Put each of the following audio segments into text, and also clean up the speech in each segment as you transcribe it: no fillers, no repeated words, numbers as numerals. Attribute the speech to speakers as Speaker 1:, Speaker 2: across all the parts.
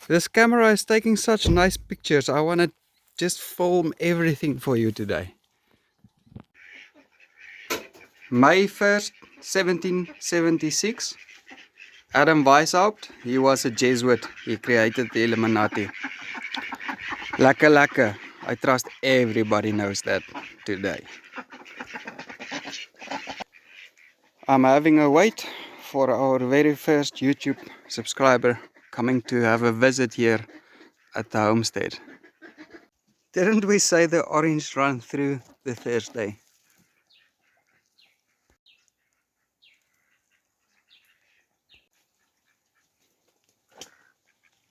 Speaker 1: This camera is taking such nice pictures. I want to just film everything for you today. May 1st, 1776. Adam Weishaupt, he was a Jesuit. He created the Illuminati. Lekker, lekker. I trust everybody knows that today. I'm having a wait for our very first YouTube subscriber coming to have a visit here at the homestead. Didn't we say the orange run through the Thursday?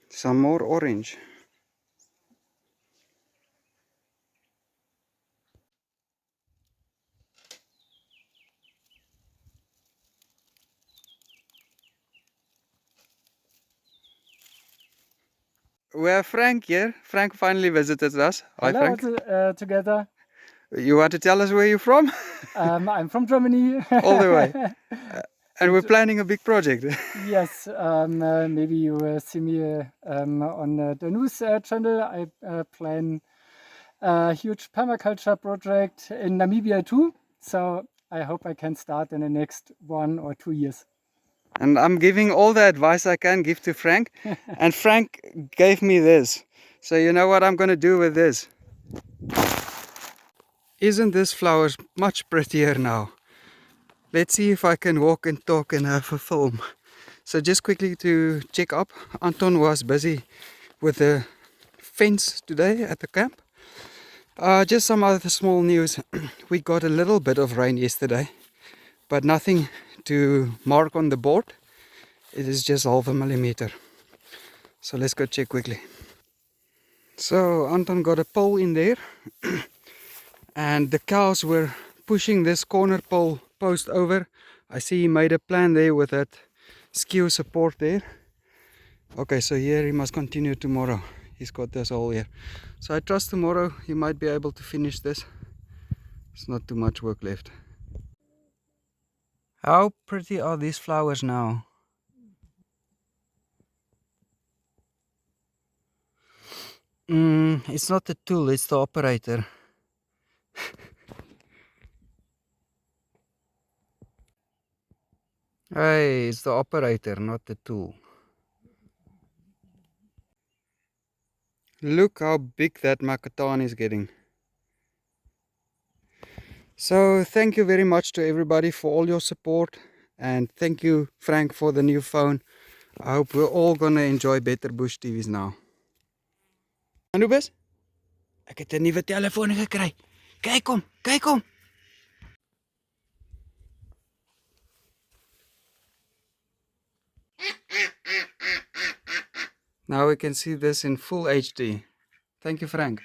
Speaker 1: Some more orange. We have Frank here. Frank finally visited us. Hi,
Speaker 2: Hello
Speaker 1: Frank.
Speaker 2: together.
Speaker 1: You want to tell us where you're from?
Speaker 2: I'm from Germany.
Speaker 1: All the way. And we're planning a big project.
Speaker 2: Yes, maybe you see me on the news channel. I plan a huge permaculture project in Namibia too. So I hope I can start in the next 1 or 2 years.
Speaker 1: And I'm giving all the advice I can give to Frank. And Frank gave me this. So you know what I'm going to do with this? Isn't this flower much prettier now? Let's see if I can walk and talk and have a film. So just quickly to check up, Anton was busy with the fence today at the camp. Just some other small news. We got a little bit of rain yesterday, but nothing to mark on the board. It is just half a millimeter. So let's go check quickly. So Anton got a pole in there and the cows were pushing this corner pole post over. I see he made a plan there with that skew support there. Okay, so here he must continue tomorrow. He's got this all here. So I trust tomorrow he might be able to finish this. It's not too much work left. How pretty are these flowers now? It's not the tool, it's the operator. Hey, it's the operator, not the tool. Look how big that Makatan is getting. So thank you very much to everybody for all your support. And thank you, Frank, for the new phone. I hope we're all gonna enjoy better bush TV's now. Anubis, ek het 'n nuwe telefoon gekry. Kyk hom, kyk hom. Now we can see this in full HD. Thank you, Frank.